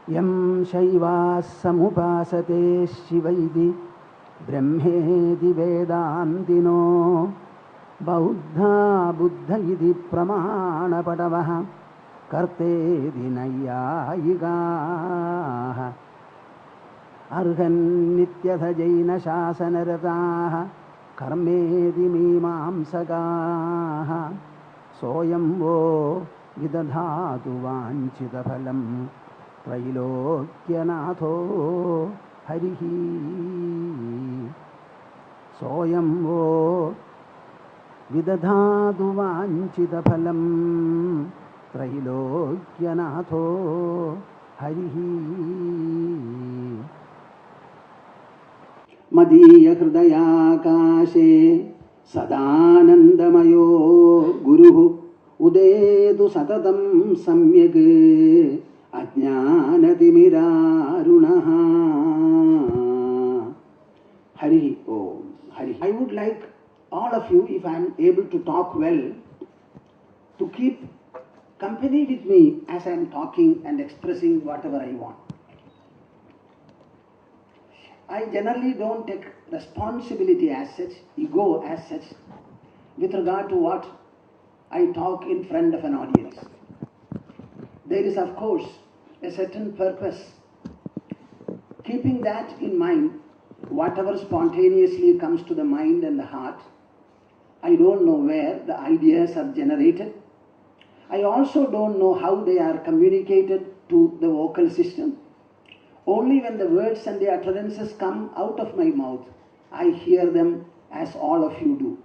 Yam Shaivas Samupasate Shivaidi Brahmedi Vedantino Bauddha Buddha Iti Pramana Padavaha Karte Dinayayigaha Arhan Nityatha Jaina Shasanarataha Karmedi Mimamsagaha Soyamvo Vidadhatu Vanchitaphalam Trailokyanatho Harihi Soyamvo Vidadhatu Vanchitaphalam Trailokyanatho Harihi Madhya Hridayakashe Sadanandamayo Guruhu Udedu Satatam Samyak Ajnanatimidarunaha Harihi Om Harihi. I would like all of you, if I am able to talk well, to keep company with me as I am talking and expressing whatever I want. I generally don't take responsibility as such, ego as such, with regard to what I talk in front of an audience. There is, of course, a certain purpose. Keeping that in mind, whatever spontaneously comes to the mind and the heart, I don't know where the ideas are generated. I also don't know how they are communicated to the vocal system. Only when the words and the utterances come out of my mouth, I hear them as all of you do.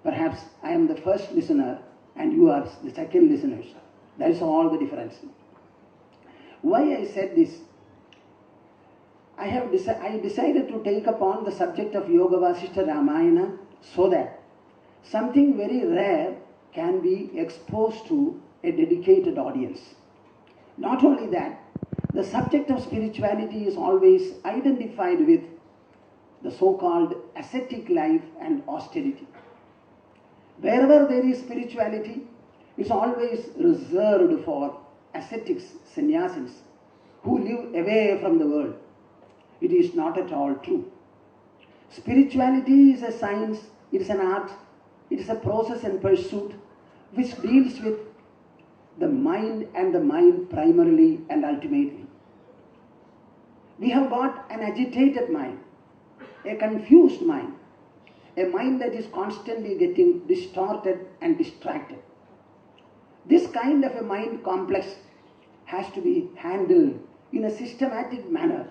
Perhaps I am the first listener and you are the second listeners. That is all the difference. Why I said this? I decided to take upon the subject of Yoga Vaasishtha Ramayana so that something very rare can be exposed to a dedicated audience. Not only that, the subject of spirituality is always identified with the so-called ascetic life and austerity. Wherever there is spirituality, it's always reserved for ascetics, sannyasins, who live away from the world. It is not at all true. Spirituality is a science, it is an art, it is a process and pursuit which deals with the mind and the mind primarily and ultimately. We have got an agitated mind, a confused mind, a mind that is constantly getting distorted and distracted. This kind of a mind complex has to be handled in a systematic manner,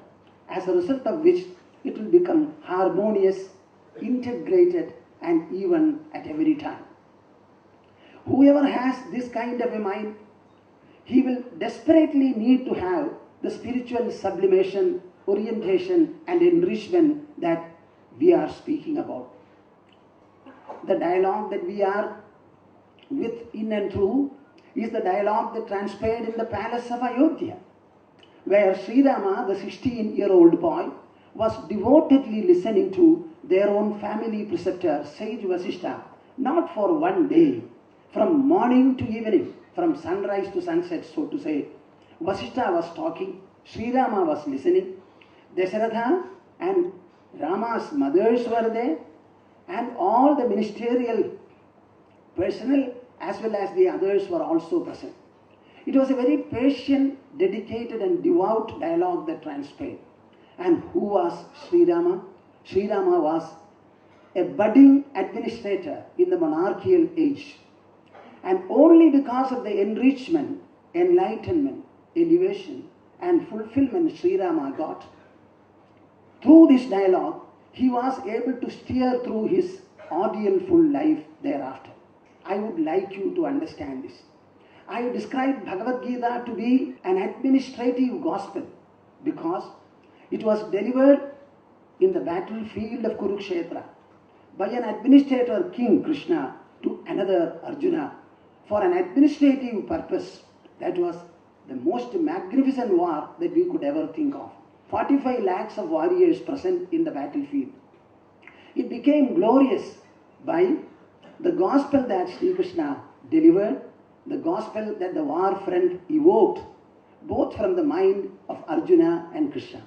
as a result of which it will become harmonious, integrated, and even at every time. Whoever has this kind of a mind, he will desperately need to have the spiritual sublimation, orientation, and enrichment that we are speaking about. The dialogue that we are with in and through is the dialogue that transpired in the palace of Ayodhya, where Sri Rama, the 16-year-old boy, was devotedly listening to their own family preceptor, sage Vaasishtha, not for one day, from morning to evening, from sunrise to sunset, so to say. Vaasishtha was talking, Sri Rama was listening, Dasharatha and Rama's mothers were there, and all the ministerial personnel as well as the others were also present. It was a very patient, dedicated and devout dialogue that transpired. And who was Sri Rama? Sri Rama was a budding administrator in the monarchical age. And only because of the enrichment, enlightenment, elevation and fulfillment Sri Rama got, through this dialogue, he was able to steer through his ordeal-full life thereafter. I would like you to understand this. I described Bhagavad Gita to be an administrative gospel because it was delivered in the battlefield of Kurukshetra by an administrator king Krishna to another Arjuna for an administrative purpose. That was the most magnificent war that we could ever think of. 45 lakhs of warriors present in the battlefield. It became glorious by the gospel that Sri Krishna delivered, the gospel that the war front evoked both from the mind of Arjuna and Krishna.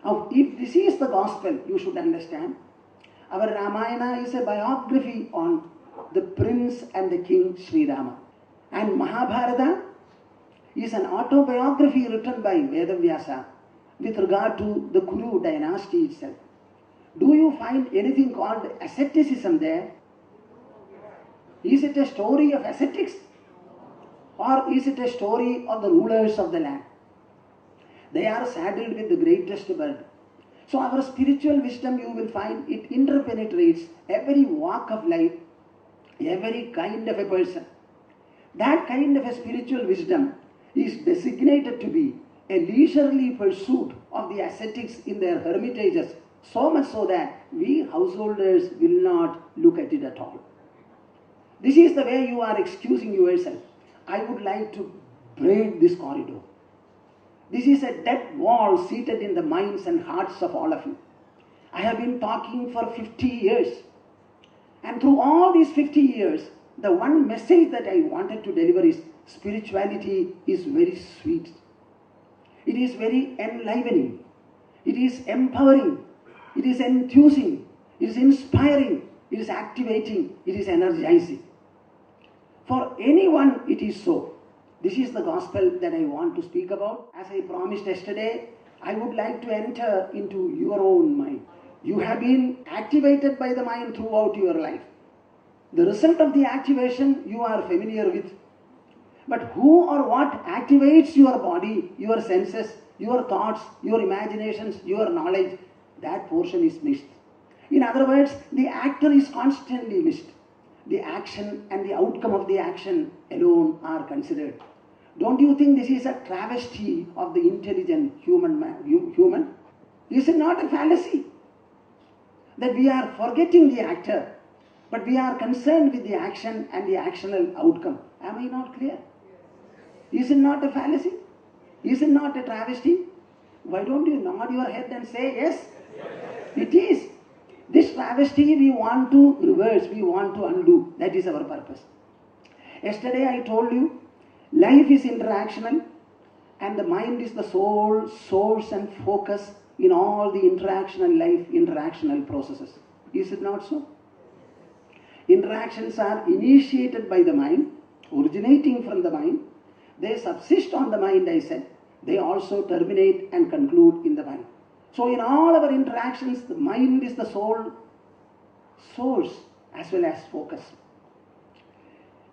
Now, if this is the gospel, you should understand, our Ramayana is a biography on the prince and the king Sri Rama. And Mahabharata is an autobiography written by Vedavyasa with regard to the Kuru dynasty itself. Do you find anything called asceticism there? Is it a story of ascetics? Or is it a story of the rulers of the land? They are saddled with the greatest burden. So our spiritual wisdom, you will find, it interpenetrates every walk of life, every kind of a person. That kind of a spiritual wisdom is designated to be a leisurely pursuit of the ascetics in their hermitages, so much so that we householders will not look at it at all. This is the way you are excusing yourself. I would like to break this corridor. This is a dead wall seated in the minds and hearts of all of you. I have been talking for 50 years. And through all these 50 years, the one message that I wanted to deliver is spirituality is very sweet. It is very enlivening. It is empowering. It is enthusing. It is inspiring. It is activating. It is energizing. For anyone, it is so. This is the gospel that I want to speak about. As I promised yesterday, I would like to enter into your own mind. You have been activated by the mind throughout your life. The result of the activation you are familiar with. But who or what activates your body, your senses, your thoughts, your imaginations, your knowledge, that portion is missed. In other words, the actor is constantly missed. The action and the outcome of the action alone are considered. Don't you think this is a travesty of the intelligent human? Is it not a fallacy? That we are forgetting the actor, but we are concerned with the action and the actional outcome. Am I not clear? Is it not a fallacy? Is it not a travesty? Why don't you nod your head and say yes? It is. This travesty we want to reverse, we want to undo. That is our purpose. Yesterday I told you, life is interactional and the mind is the sole source and focus in all the interactional processes. Is it not so? Interactions are initiated by the mind, originating from the mind. They subsist on the mind, I said. They also terminate and conclude in the mind. So in all our interactions, the mind is the sole source as well as focus.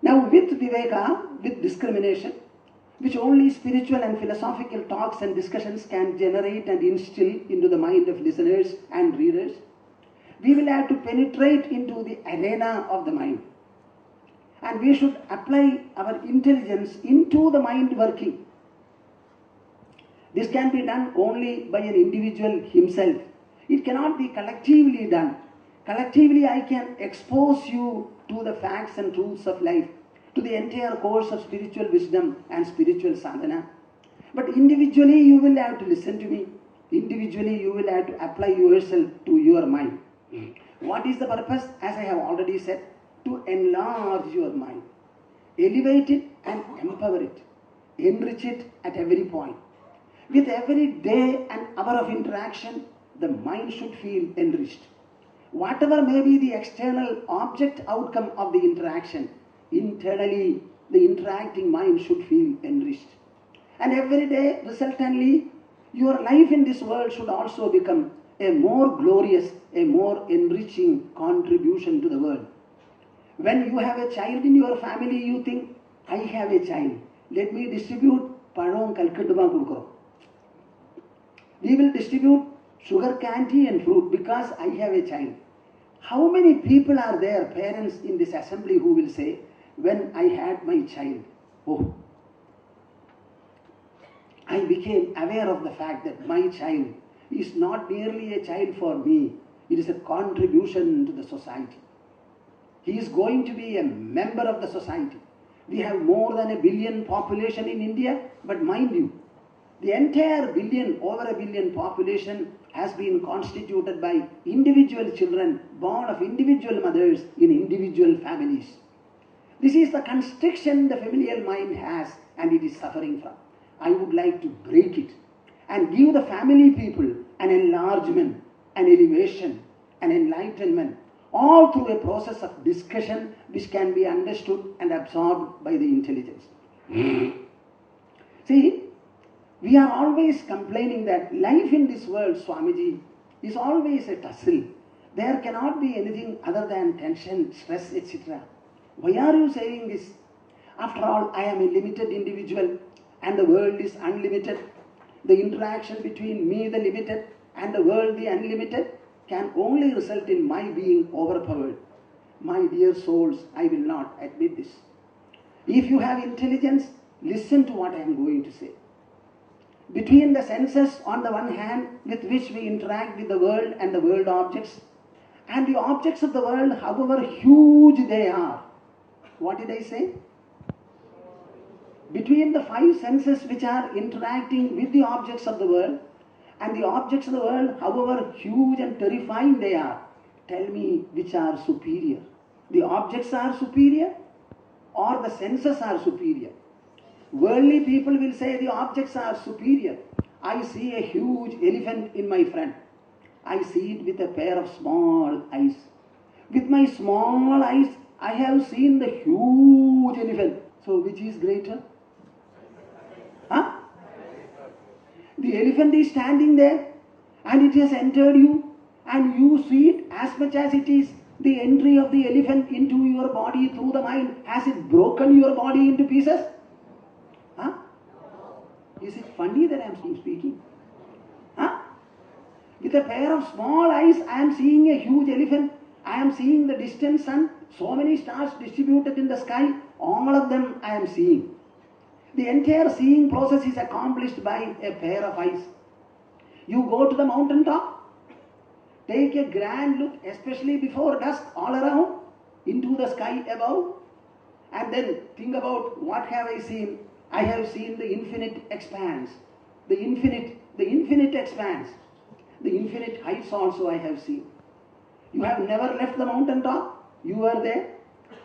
Now with viveka, with discrimination, which only spiritual and philosophical talks and discussions can generate and instill into the mind of listeners and readers, we will have to penetrate into the arena of the mind. And we should apply our intelligence into the mind working. This can be done only by an individual himself. It cannot be collectively done. Collectively, I can expose you to the facts and truths of life, to the entire course of spiritual wisdom and spiritual sadhana. But individually, you will have to listen to me. Individually, you will have to apply yourself to your mind. What is the purpose? As I have already said, to enlarge your mind, elevate it and empower it, enrich it at every point. With every day and hour of interaction, the mind should feel enriched. Whatever may be the external object outcome of the interaction, internally the interacting mind should feel enriched. And every day, resultantly, your life in this world should also become a more glorious, a more enriching contribution to the world. When you have a child in your family, you think, I have a child. Let me distribute padon kalkaduma kudukro. We will distribute sugar candy and fruit because I have a child. How many people are there, parents in this assembly, who will say, when I had my child, oh, I became aware of the fact that my child is not merely a child for me, it is a contribution to the society. He is going to be a member of the society. We have more than 1 billion population in India, but mind you, the entire billion, over 1 billion population has been constituted by individual children born of individual mothers in individual families. This is the constriction the familial mind has and it is suffering from. I would like to break it and give the family people an enlargement, an elevation, an enlightenment, all through a process of discussion which can be understood and absorbed by the intelligence. See, we are always complaining that life in this world, Swamiji, is always a tussle. There cannot be anything other than tension, stress, etc. Why are you saying this? After all, I am a limited individual and the world is unlimited. The interaction between me, the limited, and the world, the unlimited, can only result in my being overpowered. My dear souls, I will not admit this. If you have intelligence, listen to what I am going to say. Between the senses on the one hand, with which we interact with the world and the world objects, and the objects of the world, however huge they are. What did I say? Between the five senses which are interacting with the objects of the world, and the objects of the world, however huge and terrifying they are, tell me which are superior. The objects are superior or the senses are superior? Worldly people will say the objects are superior. I see a huge elephant in my front. I see it with a pair of small eyes. With my small eyes, I have seen the huge elephant. So which is greater? Huh? The elephant is standing there and it has entered you and you see it as much as it is the entry of the elephant into your body through the mind. Has it broken your body into pieces? Huh? Is it funny that I am speaking? Huh? With a pair of small eyes, I am seeing a huge elephant. I am seeing the distant sun, so many stars distributed in the sky. All of them I am seeing. The entire seeing process is accomplished by a pair of eyes. You go to the mountain top, take a grand look, especially before dusk, all around, into the sky above, and then think about what have I seen. I have seen the infinite expanse, the infinite expanse, the infinite heights also I have seen. You have never left the mountain top, you were there.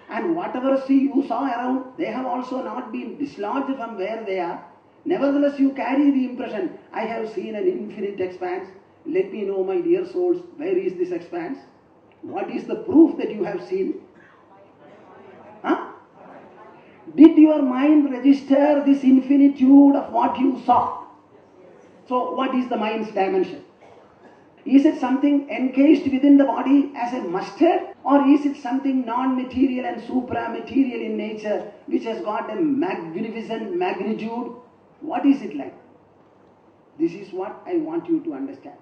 And whatever sea you saw around, they have also not been dislodged from where they are. Nevertheless, you carry the impression, I have seen an infinite expanse. Let me know, my dear souls, where is this expanse? What is the proof that you have seen? Huh? Did your mind register this infinitude of what you saw? So, what is the mind's dimension? Is it something encased within the body as a mustard? Or is it something non-material and supra-material in nature which has got a magnificent magnitude? What is it like? This is what I want you to understand.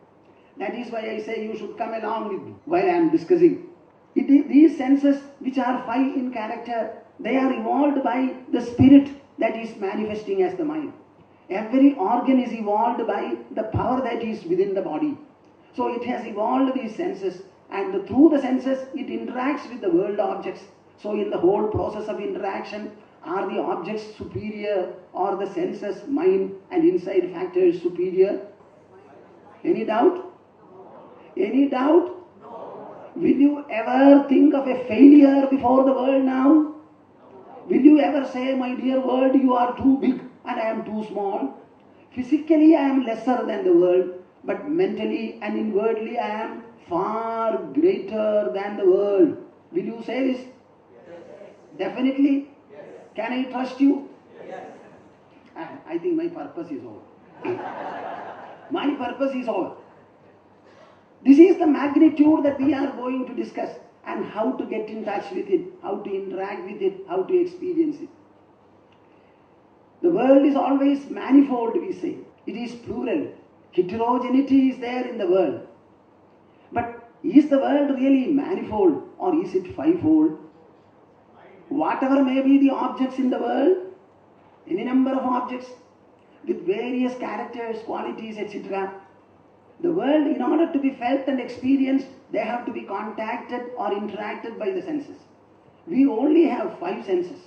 That is why I say you should come along with me while I am discussing. These senses which are five in character, they are evolved by the spirit that is manifesting as the mind. Every organ is evolved by the power that is within the body. So it has evolved these senses, and through the senses it interacts with the world objects. So in the whole process of interaction, are the objects superior or the senses, mind and inside factors superior? Any doubt? Any doubt? Will you ever think of a failure before the world now? Will you ever say, my dear world, you are too big and I am too small? Physically I am lesser than the world, but mentally and inwardly I am far greater than the world. Will you say this? Yes. Definitely? Yes. Can I trust you? Yes. I think my purpose is over. My purpose is over. This is the magnitude that we are going to discuss, and how to get in touch with it, how to interact with it, how to experience it. The world is always manifold, we say. It is plural. Heterogeneity is there in the world. But is the world really manifold or is it fivefold? Whatever may be the objects in the world, any number of objects with various characters, qualities, etc. The world, in order to be felt and experienced, they have to be contacted or interacted by the senses. We only have five senses.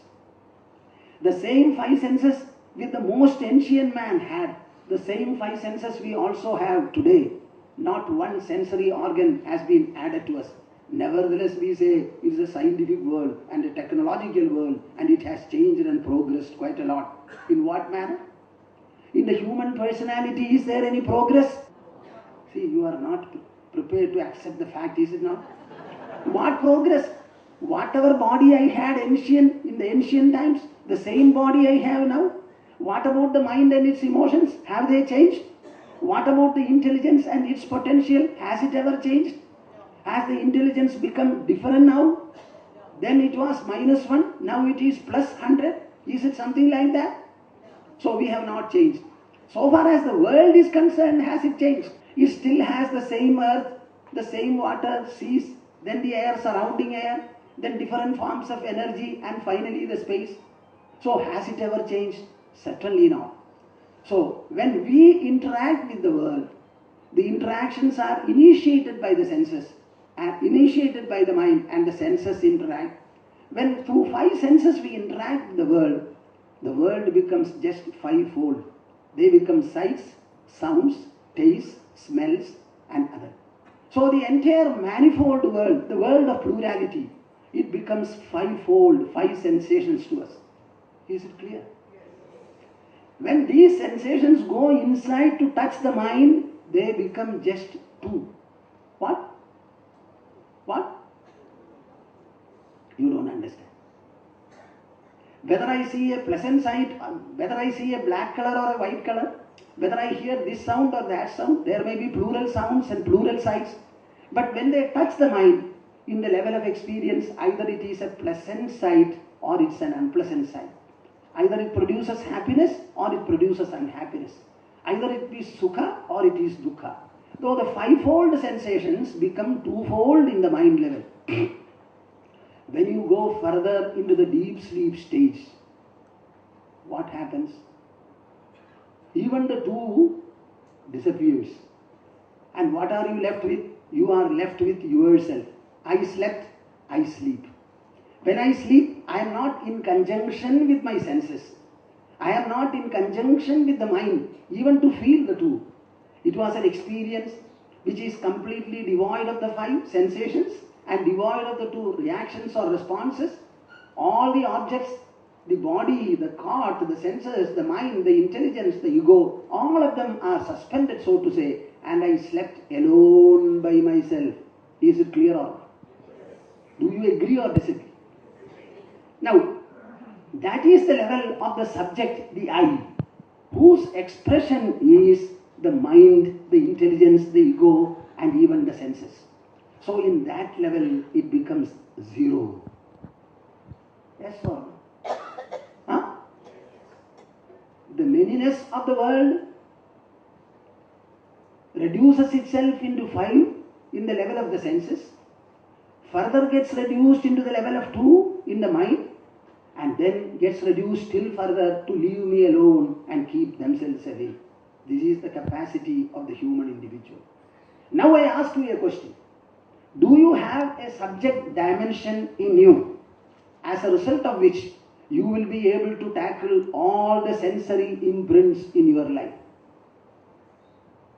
The same five senses which the most ancient man had, the same five senses we also have today. Not one sensory organ has been added to us. Nevertheless, we say it is a scientific world and a technological world, and it has changed and progressed quite a lot. In what manner? In the human personality, is there any progress? See, you are not prepared to accept the fact, is it not? What progress? Whatever body I had in the ancient times, the same body I have now. What about the mind and its emotions? Have they changed? What about the intelligence and its potential? Has it ever changed? Has the intelligence become different now? Then it was -1, now it is +100. Is it something like that? So we have not changed. So far as the world is concerned, has it changed? It still has the same earth, the same water, seas, then the air, surrounding air, then different forms of energy, and finally the space. So has it ever changed? Certainly not. So when we interact with the world, the interactions are initiated by the senses and initiated by the mind, and the senses interact. When through 5 senses we interact with the world becomes just 5-fold. They become sights, sounds, tastes, smells, and other. So the entire manifold world, the world of plurality, it becomes 5-fold, 5 sensations to us. Is it clear? When these sensations go inside to touch the mind, they become just 2. What? What? You don't understand. Whether I see a pleasant sight, whether I see a black color or a white color, whether I hear this sound or that sound, there may be plural sounds and plural sights. But when they touch the mind, in the level of experience, either it is a pleasant sight or it's an unpleasant sight. Either it produces happiness or it produces unhappiness. Either it is sukha or it is dukkha. Though the 5-fold sensations become 2-fold in the mind level. When you go further into the deep sleep stage, what happens? Even the 2 disappears. And what are you left with? You are left with yourself. I slept, I sleep. When I sleep, I am not in conjunction with my senses. I am not in conjunction with the mind, even to feel the 2. It was an experience which is completely devoid of the 5 sensations and devoid of the 2 reactions or responses. All the objects, the body, the thought, the senses, the mind, the intelligence, the ego, all of them are suspended, so to say, and I slept alone by myself. Is it clear or not? Do you agree or disagree? Now, that is the level of the subject, the I, whose expression is the mind, the intelligence, the ego, and even the senses. So in that level, it becomes 0. Yes or no? Huh? The manyness of the world reduces itself into 5 in the level of the senses, further gets reduced into the level of 2 in the mind, and then gets reduced still further to leave me alone and keep themselves away. This is the capacity of the human individual. Now I ask you a question. Do you have a subject dimension in you, as a result of which you will be able to tackle all the sensory imprints in your life?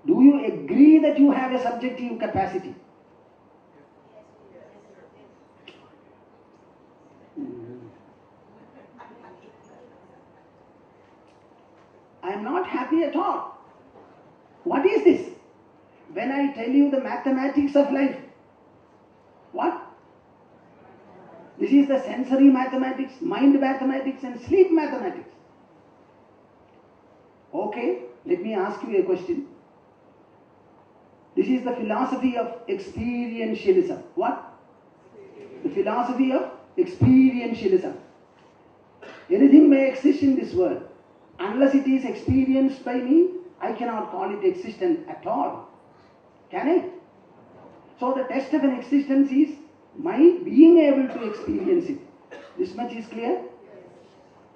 Do you agree that you have a subjective capacity? I am not happy at all. What is this? When I tell you the mathematics of life, what? This is the sensory mathematics, mind mathematics, and sleep mathematics. Okay, let me ask you a question. This is the philosophy of experientialism. What? The philosophy of experientialism. Anything may exist in this world. Unless it is experienced by me, I cannot call it existent at all. Can I? So the test of an existence is my being able to experience it. This much is clear?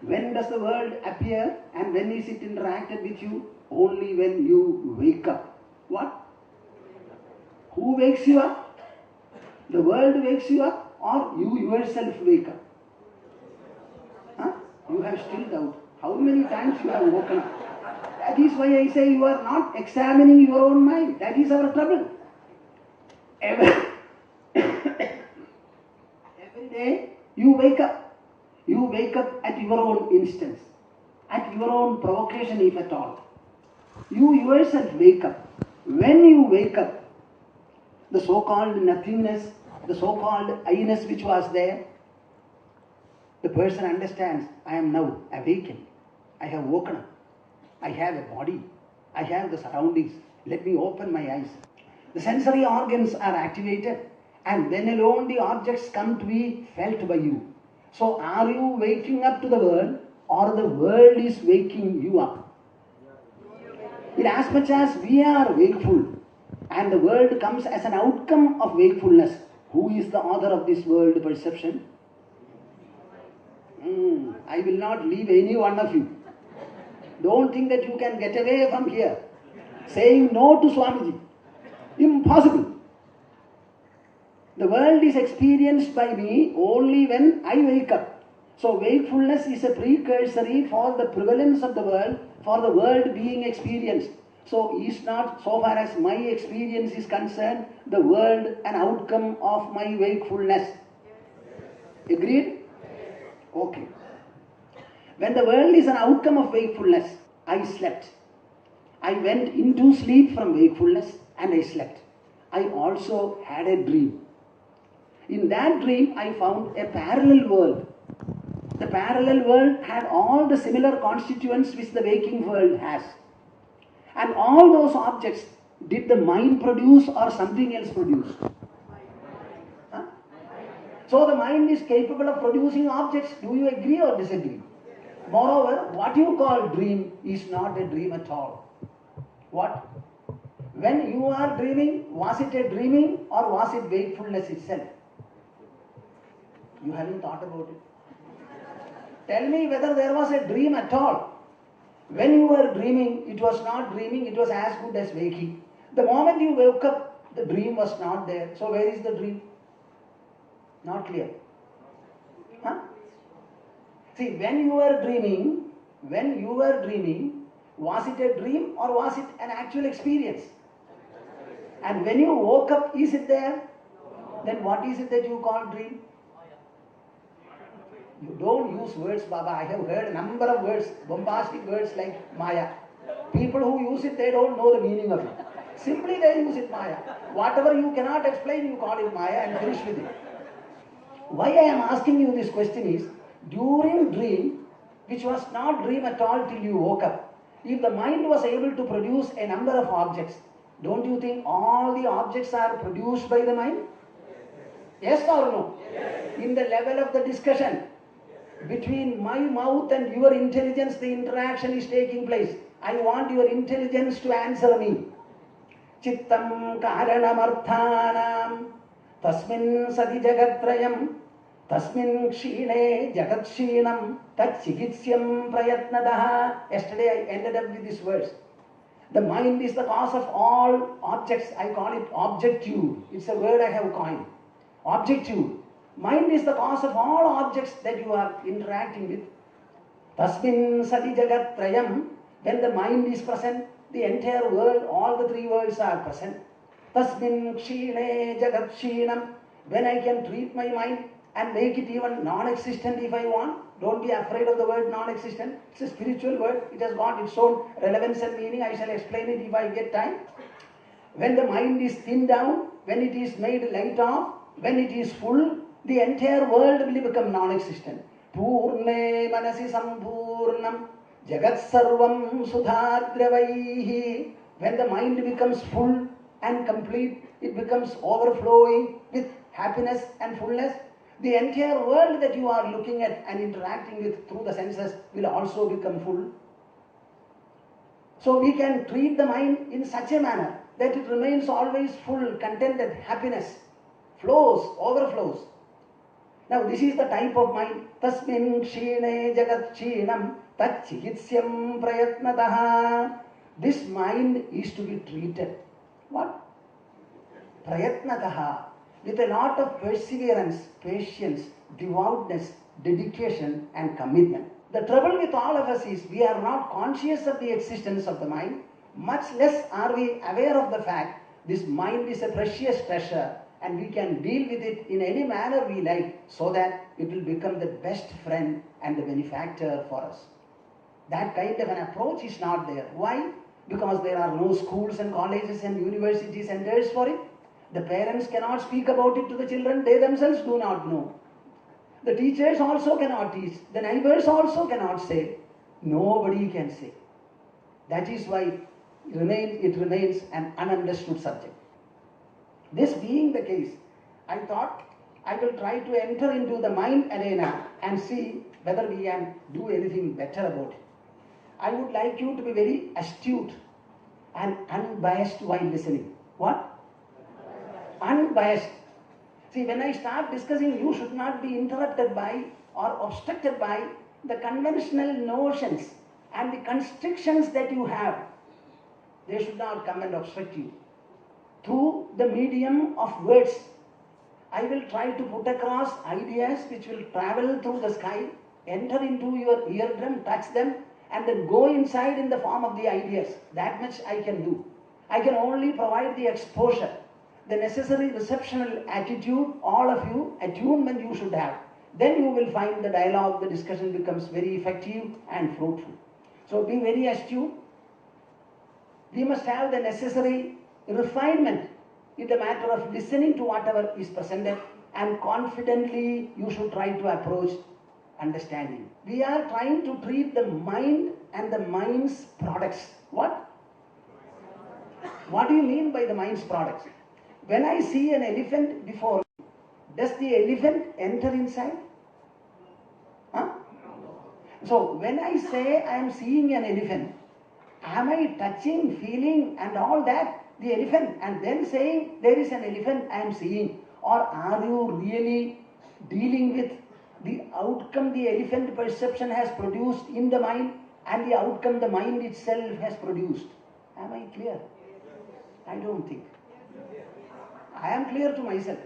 When does the world appear and when is it interacted with you? Only when you wake up. What? Who wakes you up? The world wakes you up or you yourself wake up? Huh? You have still doubt. How many times you have woken up? That is why I say you are not examining your own mind. That is our trouble. Every day you wake up. You wake up at your own instance, at your own provocation if at all. You yourself wake up. When you wake up, the so-called nothingness, the so-called I-ness which was there, the person understands, I am now awakened. I have woken up. I have a body. I have the surroundings. Let me open my eyes. The sensory organs are activated, and then alone the objects come to be felt by you. So are you waking up to the world, or the world is waking you up? In as much as we are wakeful, and the world comes as an outcome of wakefulness, who is the author of this world perception? I will not leave any one of you. Don't think that you can get away from here saying no to Swamiji. Impossible. The world is experienced by me only when I wake up. So wakefulness is a precursory for the prevalence of the world, for the world being experienced. So is not, so far as my experience is concerned, the world an outcome of my wakefulness. Agreed? Okay. When the world is an outcome of wakefulness, I slept. I went into sleep from wakefulness and I slept. I also had a dream. In that dream, I found a parallel world. The parallel world had all the similar constituents which the waking world has. And all those objects, did the mind produce or something else produce? Huh? So the mind is capable of producing objects. Do you agree or disagree? Moreover, what you call dream is not a dream at all. What? When you are dreaming, was it a dreaming or was it wakefulness itself? You haven't thought about it. Tell me whether there was a dream at all. When you were dreaming, it was not dreaming, it was as good as waking. The moment you woke up, the dream was not there. So where is the dream? Not clear. Huh? See, when you were dreaming, was it a dream or was it an actual experience? And when you woke up, is it there? Then what is it that you call dream? You don't use words, Baba. I have heard a number of words, bombastic words like Maya. People who use it, they don't know the meaning of it. Simply they use it Maya. Whatever you cannot explain, you call it Maya and finish with it. Why I am asking you this question is, during dream, which was not dream at all till you woke up, if the mind was able to produce a number of objects, don't you think all the objects are produced by the mind? Yes or no? Yes. In the level of the discussion, between my mouth and your intelligence, the interaction is taking place. I want your intelligence to answer me. Chittam karanamarthanam tasmin sati jagatrayam tasmin kshine jagatkshinam tat chikitsyam prayatnadaha. Yesterday I ended up with this verse. The mind is the cause of all objects. I call it objective. It's a word I have coined. Objective. Mind is the cause of all objects that you are interacting with. Tasmin sati jagatrayam. When the mind is present, the entire world, all the three worlds are present. Tasmin kshine jagat-kshinam. When I can treat my mind and make it even non-existent if I want. Don't be afraid of the word non-existent. It's a spiritual word. It has got its own relevance and meaning. I shall explain it if I get time. When the mind is thinned down, when it is made light off, when it is full, the entire world will become non-existent. Purne manasi sampurnam jagat sarvam sudhadravaihi. When the mind becomes full and complete, it becomes overflowing with happiness and fullness. The entire world that you are looking at and interacting with through the senses will also become full. So we can treat the mind in such a manner that it remains always full, contented, happiness flows, overflows. Now this is the type of mind. Tasmin kshine jagat kshinam tat chikitsyam prayatnataha. This mind is to be treated. What? Prayatnataha. With a lot of perseverance, patience, devoutness, dedication and commitment. The trouble with all of us is we are not conscious of the existence of the mind. Much less are we aware of the fact this mind is a precious treasure and we can deal with it in any manner we like so that it will become the best friend and the benefactor for us. That kind of an approach is not there. Why? because there are no schools and colleges and university centers for it. The parents cannot speak about it to the children, they themselves do not know. The teachers also cannot teach, the neighbors also cannot say. Nobody can say. That is why it remains an ununderstood subject. This being the case, I thought I will try to enter into the mind arena and see whether we can do anything better about it. I would like you to be very astute and unbiased while listening. What? Unbiased. See, when I start discussing, you should not be interrupted by or obstructed by the conventional notions and the constrictions that you have. They should not come and obstruct you. Through the medium of words, I will try to put across ideas which will travel through the sky, enter into your eardrum, touch them, and then go inside in the form of the ideas. That much I can do. I can only provide the exposure, the necessary receptional attitude, all of you, attunement you should have. Then you will find the dialogue, the discussion becomes very effective and fruitful. So be very astute. We must have the necessary refinement in the matter of listening to whatever is presented, and confidently you should try to approach understanding. We are trying to treat the mind and the mind's products. What? What do you mean by the mind's products? When I see an elephant before me, does the elephant enter inside? Huh? So when I say I am seeing an elephant, am I touching, feeling and all that, the elephant, and then saying there is an elephant I am seeing? Or are you really dealing with the outcome the elephant perception has produced in the mind and the outcome the mind itself has produced? Am I clear? I don't think. I am clear to myself.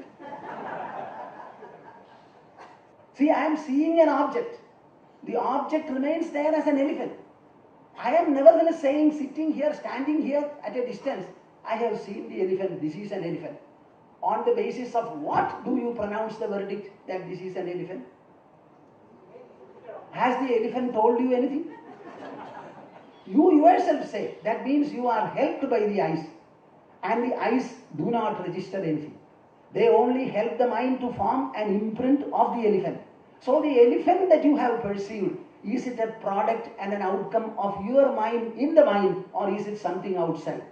See, I am seeing an object. The object remains there as an elephant. I am nevertheless saying, sitting here, standing here at a distance, I have seen the elephant, this is an elephant. On the basis of what do you pronounce the verdict that this is an elephant? Has the elephant told you anything? You yourself say. That means you are helped by the eyes. And the eyes do not register anything. They only help the mind to form an imprint of the elephant. So the elephant that you have perceived, is it a product and an outcome of your mind in the mind, or is it something outside?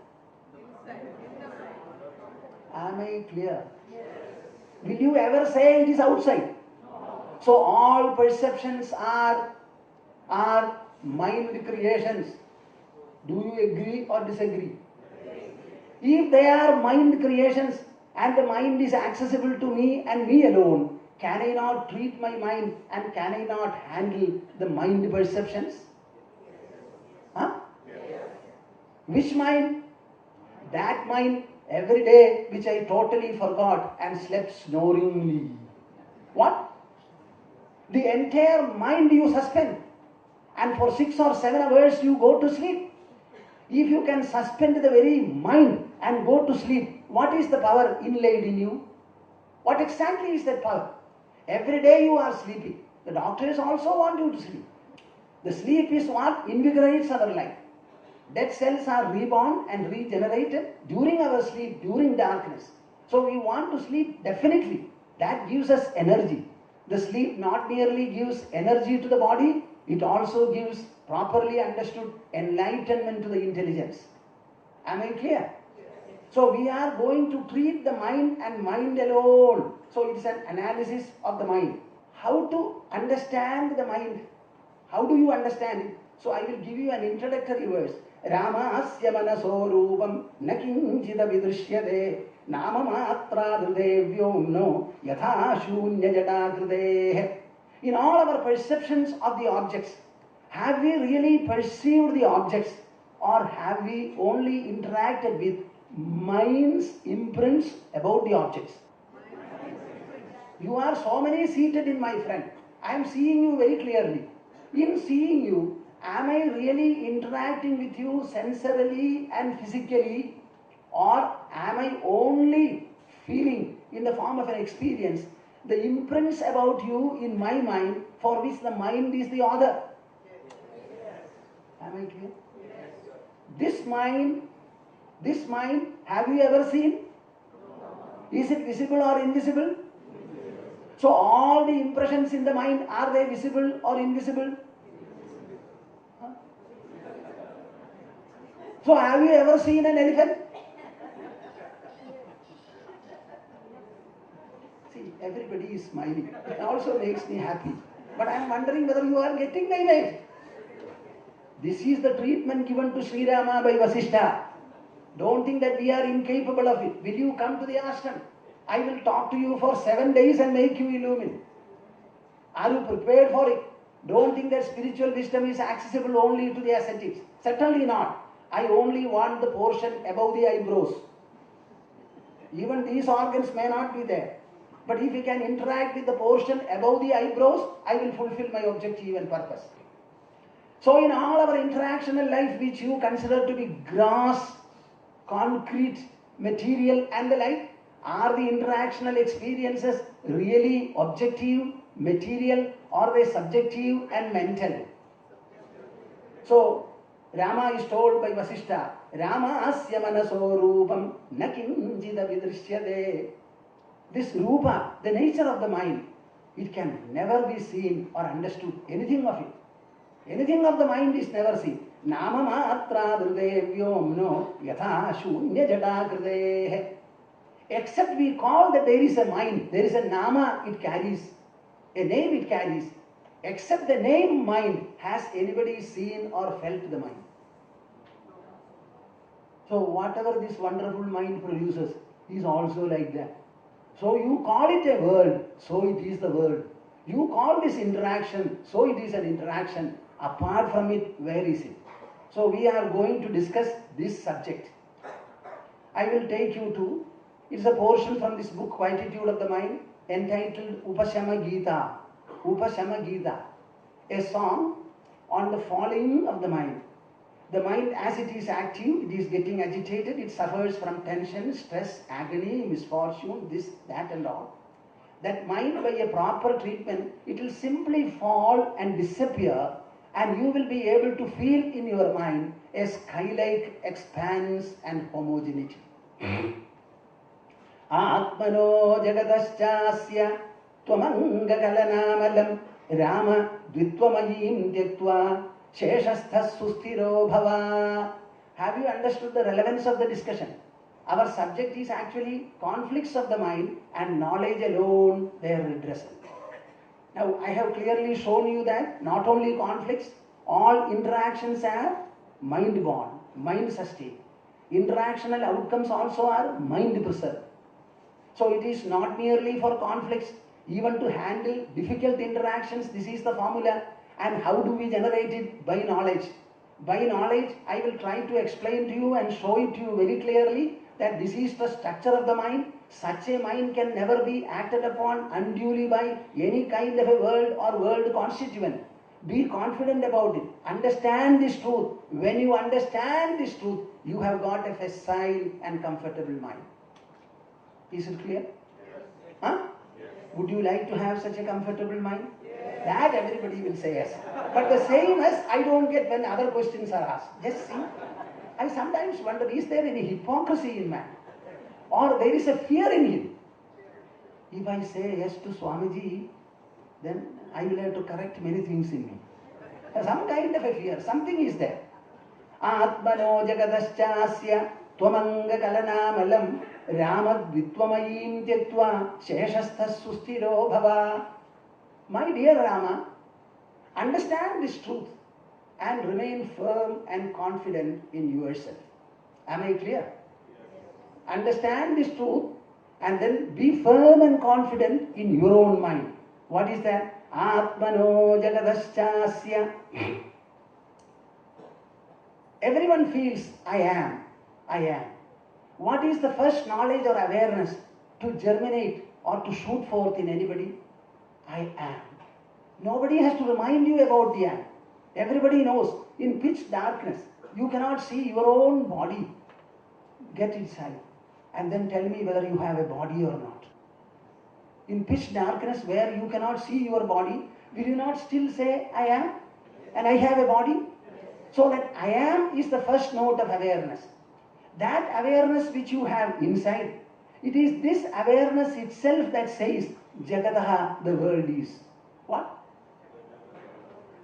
Am I clear? Yes. Will you ever say it is outside? No. So all perceptions are mind creations. Do you agree or disagree? Yes. If they are mind creations and the mind is accessible to me and me alone, can I not treat my mind and can I not handle the mind perceptions? Huh? Yes. Which mind? That mind every day which I totally forgot and slept snoringly. What? The entire mind you suspend, and for 6 or 7 hours you go to sleep. If you can suspend the very mind and go to sleep, what is the power inlaid in you? What exactly is that power? Every day you are sleeping. The doctors also want you to sleep. The sleep is what invigorates our life. Dead cells are reborn and regenerated during our sleep, during darkness. So we want to sleep definitely. That gives us energy. The sleep not merely gives energy to the body, it also gives properly understood enlightenment to the intelligence. Am I clear? So we are going to treat the mind and mind alone. So it is an analysis of the mind. How to understand the mind? How do you understand it? So I will give you an introductory verse. Ramasya manaso rupam nakinchida vidrishyate nama matra drudevyo yatha shunya jata krudeh. In all our perceptions of the objects, have we really perceived the objects, or have we only interacted with mind's imprints about the objects? You are so many seated in my friend. I am seeing you very clearly. In seeing you, am I really interacting with you sensorily and physically, or am I only feeling in the form of an experience the imprints about you in my mind, for which the mind is the author? Am I clear? This this mind, have you ever seen? Is it visible or invisible? So all the impressions in the mind, are they visible or invisible? Huh? So have you ever seen an elephant? See, everybody is smiling. It also makes me happy. But I am wondering whether you are getting my message. This is the treatment given to Sri Rama by Vaasishtha. Don't think that we are incapable of it. Will you come to the ashram? I will talk to you for 7 days and make you illumined. Are you prepared for it? Don't think that spiritual wisdom is accessible only to the ascetics. Certainly not. I only want the portion above the eyebrows. Even these organs may not be there. But if we can interact with the portion above the eyebrows, I will fulfill my objective and purpose. So in all our interactional life which you consider to be gross, concrete, material and the like, are the interactional experiences really objective, material, or are they subjective and mental? So Rama is told by Vaasishtha, Rama asya manaso rupam na kinchida vidrishyate. This rupa, the nature of the mind, it can never be seen or understood. Anything of it. Anything of the mind is never seen. Nama matra drudevyo mno yatha shunya jada kridehe. Except we call that there is a mind, there is a nama it carries, a name it carries. Except the name mind, has anybody seen or felt the mind? So whatever this wonderful mind produces is also like that. So you call it a world, so it is the world. You call this interaction, so it is an interaction. Apart from it, where is it? So we are going to discuss this subject. I will take you to, it's a portion from this book, Quietude of the Mind, entitled Upashama Gita. Upashama Gita, a song on the falling of the mind. The mind, as it is active, it is getting agitated, it suffers from tension, stress, agony, misfortune, this, that and all. That mind, by a proper treatment, it will simply fall and disappear, and you will be able to feel in your mind a sky-like expanse and homogeneity. Atmano jagadaschasya tvamanga kalanamalam Rama dvitvamayim tyaktva sheshasthas sustiro bhava. Have you understood the relevance of the discussion? Our subject is actually conflicts of the mind and knowledge alone their redressal. Now I have clearly shown you that not only conflicts, all interactions are mind-born, mind-sustained. Interactional outcomes also are mind-preserved. So it is not merely for conflicts, even to handle difficult interactions, this is the formula. And how do we generate it? By knowledge. By knowledge, I will try to explain to you and show it to you very clearly that this is the structure of the mind. Such a mind can never be acted upon unduly by any kind of a world or world constituent. Be confident about it. Understand this truth. When you understand this truth, you have got a facile and comfortable mind. Is it clear? Yes. Huh? Yes. Would you like to have such a comfortable mind? Yes. That everybody will say yes. But the same as I don't get when other questions are asked. Just see. I sometimes wonder, is there any hypocrisy in man? Or there is a fear in him? If I say yes to Swamiji, then I will have to correct many things in me. Some kind of a fear, something is there. Atmano jagadaschasya tvamanga kalanamalam Rama dvitvamayim tyaktva sheshasthas sustiro bhava. My dear Rama, understand this truth and remain firm and confident in yourself. Am I clear? Yes. Understand this truth and then be firm and confident in your own mind. What is that? Atmano jagadaschasya. Everyone feels, I am. What is the first knowledge or awareness to germinate or to shoot forth in anybody? I am. Nobody has to remind you about the am. Everybody knows. In pitch darkness, you cannot see your own body. Get inside and then tell me whether you have a body or not. In pitch darkness where you cannot see your body, will you not still say, I am? And I have a body? So that I am is the first note of awareness. That awareness which you have inside, it is this awareness itself that says, Jagataha, the world is. What?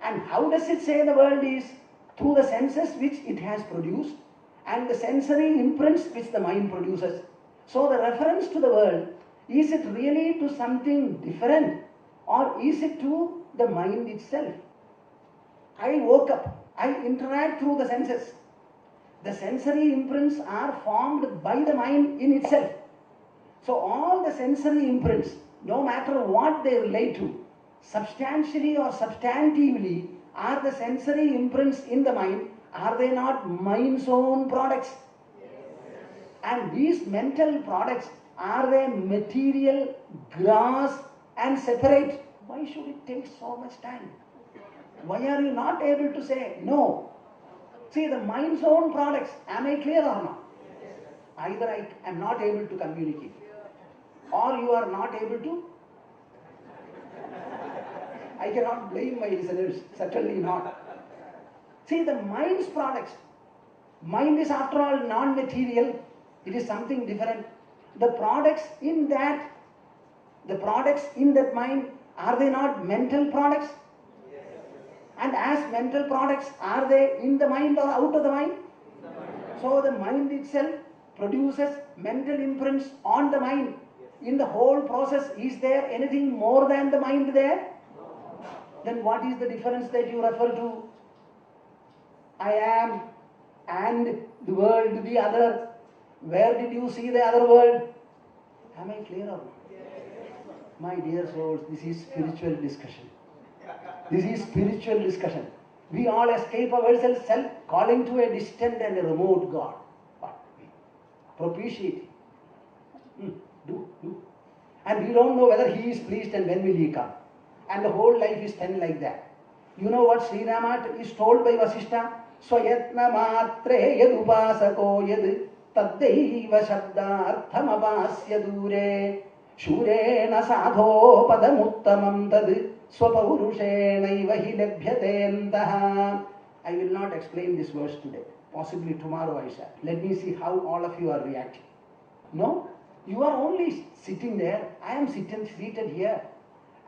And how does it say the world is? Through the senses which it has produced and the sensory imprints which the mind produces. So the reference to the world, is it really to something different or is it to the mind itself? I woke up, I interact through the senses. The sensory imprints are formed by the mind in itself. So all the sensory imprints, no matter what they relate to, substantially or substantively, are the sensory imprints in the mind, are they not mind's own products? Yes. And these mental products, are they material, gross and separate? Why should it take so much time? Why are you not able to say no? See, the mind's own products, am I clear or not? Either I am not able to communicate or you are not able to. I cannot blame my listeners, certainly not. See, the mind's products, mind is after all non-material, it is something different. The products in that mind, are they not mental products? Yes. And as mental products, are they in the mind or out of the mind? So the mind itself produces mental imprints on the mind. In the whole process, is there anything more than the mind there? Then what is the difference that you refer to? I am and the world the other. Where did you see the other world? Am I clear or not? My dear souls, this is spiritual discussion. This is spiritual discussion. We all escape ourselves calling to a distant and a remote God. What? Propitiate. Do. And we don't know whether he is pleased and when will he come. And the whole life is spent like that. You know what Sri Rama is told by Vaasishtha? Swayatna matre yad upasako yad taddaiva shabda artham apasya dure shurena sadho padamuttamam tad swapaurushena hi labhyate antaha. I will not explain this verse today. Possibly tomorrow I shall. Let me see how all of you are reacting. No? You are only sitting there. I am seated here.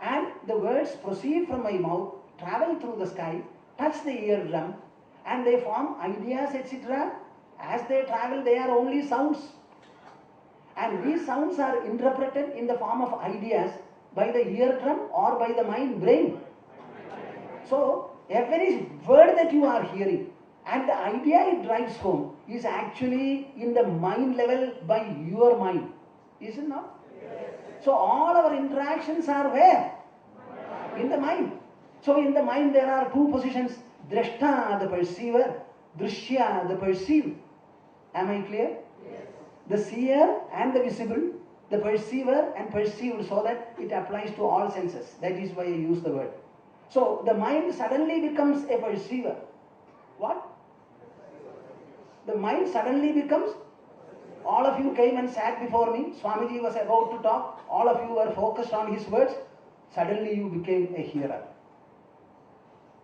And the words proceed from my mouth, travel through the sky, touch the eardrum, and they form ideas, etc. As they travel, they are only sounds. And these sounds are interpreted in the form of ideas by the eardrum or by the mind brain. So, every word that you are hearing and the idea it drives home is actually in the mind level by your mind. Is it not? So all our interactions are where? In the mind. So in the mind there are two positions. Drashta, the perceiver. Drishya, the perceived. Am I clear? Yes. The seer and the visible. The perceiver and perceived, so that it applies to all senses. That is why I use the word. So the mind suddenly becomes a perceiver. What? The mind suddenly becomes. All of you came and sat before me. Swamiji was about to talk. All of you were focused on his words. Suddenly you became a hearer.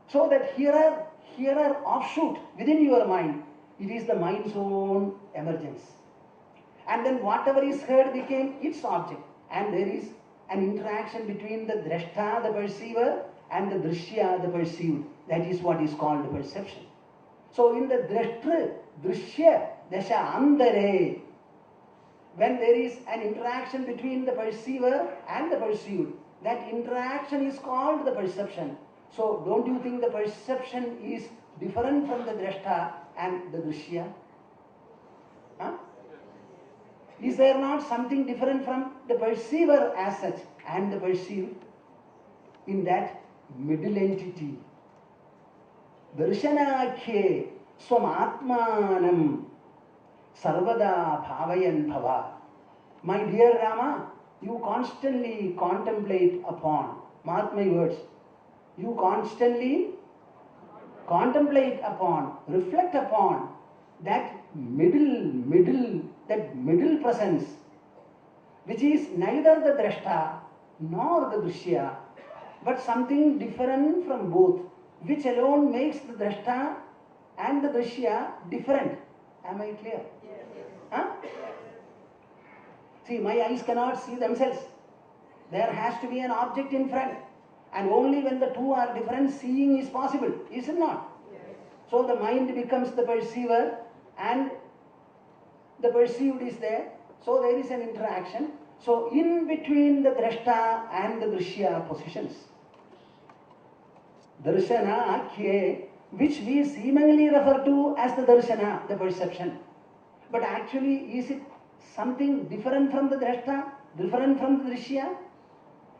So that hearer offshoot within your mind, it is the mind's own emergence. And then whatever is heard became its object. And there is an interaction between the drashta, the perceiver, and the drishya, the perceived. That is what is called perception. So in the drishya, dasha andare, when there is an interaction between the perceiver and the perceived, that interaction is called the perception. So don't you think the perception is different from the drashta and the drishya? Huh? Is there not something different from the perceiver as such and the perceived? In that middle entity, darshanakhe swamatmanam sarvada bhavayan bhava. My dear Rama, you constantly contemplate upon, mark my words, you constantly contemplate upon, reflect upon that middle presence, which is neither the drashta nor the drishya, but something different from both, which alone makes the drashta and the drishya different. Am I clear? Yes. Huh? See, my eyes cannot see themselves. There has to be an object in front. And only when the two are different, seeing is possible. Is it not? Yes. So the mind becomes the perceiver and the perceived is there. So there is an interaction. So in between the drashta and the drishya positions, darshana, akhye, which we seemingly refer to as the darshana, the perception. But actually, is it something different from the drashta, different from the drishya?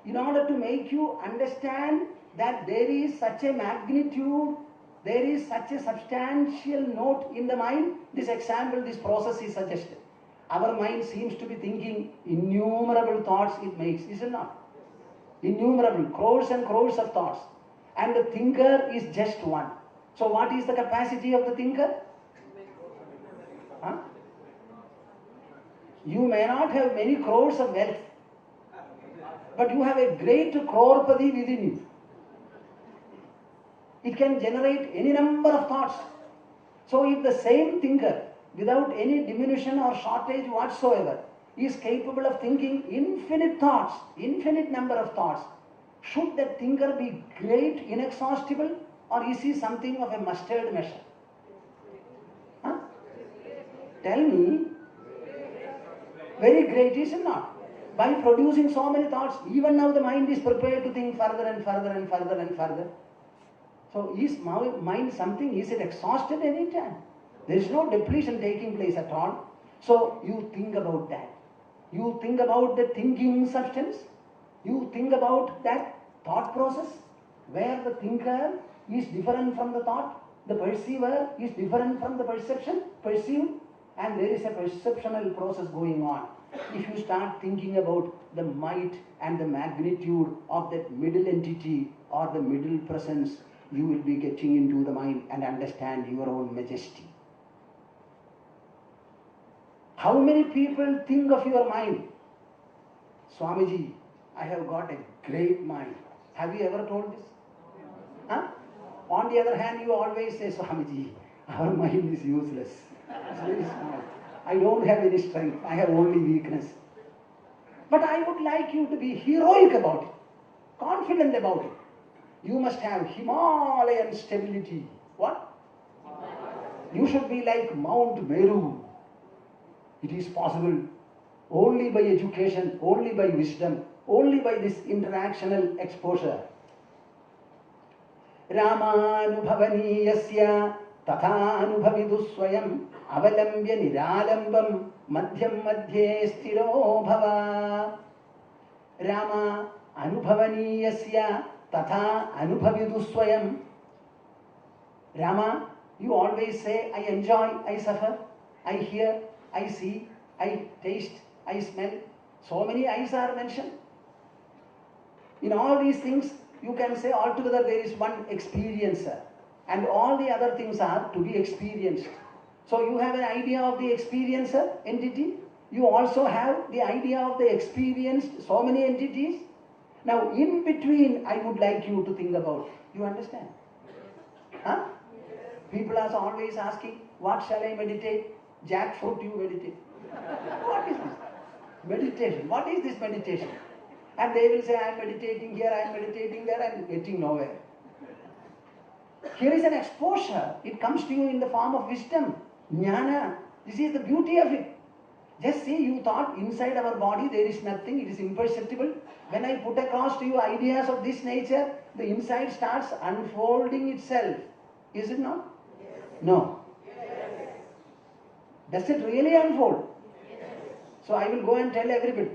In order to make you understand that there is such a magnitude, there is such a substantial note in the mind, this example, this process is suggested. Our mind seems to be thinking innumerable thoughts it makes, is it not? Innumerable, crores and crores of thoughts. And the thinker is just one. So what is the capacity of the thinker? Huh? You may not have many crores of wealth, but you have a great crorepati within you. It can generate any number of thoughts. So if the same thinker, without any diminution or shortage whatsoever, is capable of thinking infinite thoughts, infinite number of thoughts, should that thinker be great, inexhaustible, or is he something of a mustard measure? Huh? Tell me. Very great, is it not? By producing so many thoughts, even now the mind is prepared to think further and further and further and further. So is mind something, is it exhausted any time? There is no depletion taking place at all. So you think about that. You think about the thinking substance. You think about that thought process where the thinker is different from the thought. The perceiver is different from the perception, perceived. And there is a perceptual process going on. If you start thinking about the might and the magnitude of that middle entity or the middle presence, you will be getting into the mind and understand your own majesty. How many people think of your mind? Swamiji, I have got a great mind. Have you ever told this? Huh? On the other hand, you always say, Swamiji, our mind is useless. It's very small. I don't have any strength. I have only weakness. But I would like you to be heroic about it, confident about it. You must have Himalayan stability. What? You should be like Mount Meru. It is possible only by education, only by wisdom, only by this interactional exposure. Ramanubhavaniyasya tathanubhavidu swayam avalambya niralambam madhyam madhye stiro bhava. Rama anubhavaniyasya tatha anubhavidu swayam. Rama, you always say, I enjoy, I suffer, I hear, I see, I taste, I smell. So many eyes are mentioned. In all these things, you can say altogether there is one experiencer. And all the other things are to be experienced. So you have an idea of the experiencer entity. You also have the idea of the experienced so many entities. Now in between, I would like you to think about. You understand? Huh? People are always asking, what shall I meditate? Jackfruit you meditate. What is this? Meditation. What is this meditation? And they will say, I am meditating here, I am meditating there, I am getting nowhere. Here is an exposure. It comes to you in the form of wisdom, jnana. This is the beauty of it. Just see, you thought inside our body there is nothing, it is imperceptible. When I put across to you ideas of this nature, the inside starts unfolding itself. Is it not? Yes. No. Yes. Does it really unfold? Yes. So I will go and tell everybody.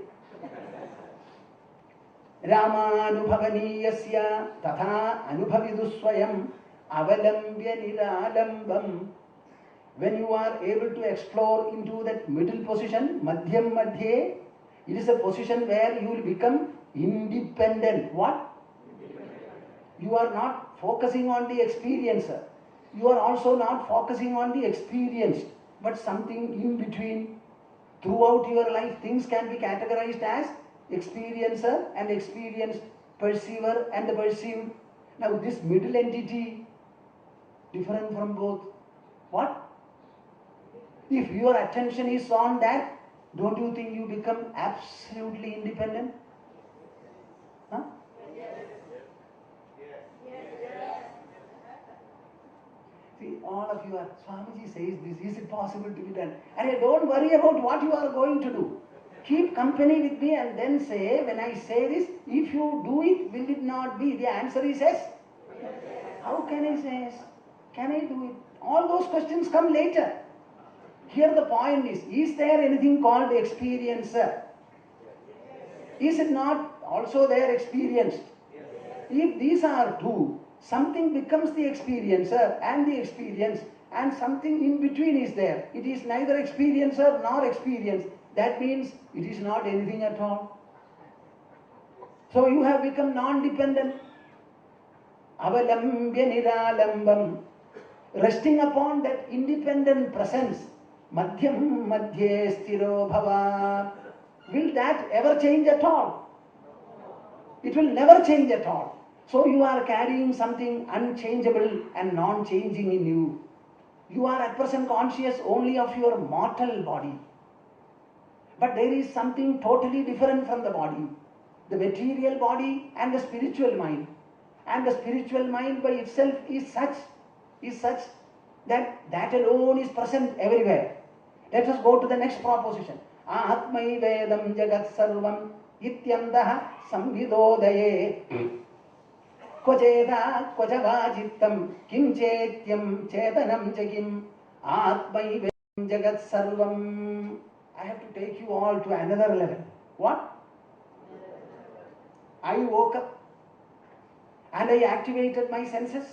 Ramanubhavaniyasya tatha anubhavidu swayam avalambya niralambam. When you are able to explore into that middle position, madhyam madhye, it is a position where you will become independent. What? You are not focusing on the experiencer. You are also not focusing on the experienced, but something in between. Throughout your life, things can be categorized as experiencer and experienced, perceiver and the perceived. Now this middle entity, different from both, What? If your attention is on that, don't you think you become absolutely independent? Huh? See, all of you are, Swamiji says this, is it possible to be done? And don't worry about what you are going to do. Keep company with me and then say, when I say this, if you do it, will it not be? The answer is yes. How can I say yes? Can I do it? All those questions come later. Here the point is there anything called experiencer? Is it not also there experienced? If these are two, something becomes the experiencer and the experience, and something in between is there. It is neither experiencer nor experience. That means it is not anything at all. So you have become non-dependent. Avalambya niralambam. Resting upon that independent presence. Madhyam madhye stiro bhava. Will that ever change at all? It will never change at all. So you are carrying something unchangeable and non-changing in you. You are at present conscious only of your mortal body. But there is something totally different from the body. The material body and the spiritual mind. And the spiritual mind by itself is such that alone is present everywhere. Let us go to the next proposition. Atmai vedam jagat sarvam ityamdah samvidodaye Kvajeda kvajavajittam kim chetyam chetanam chagim Atmai vedam jagat sarvam. I have to take you all to another level. What? I woke up and I activated my senses.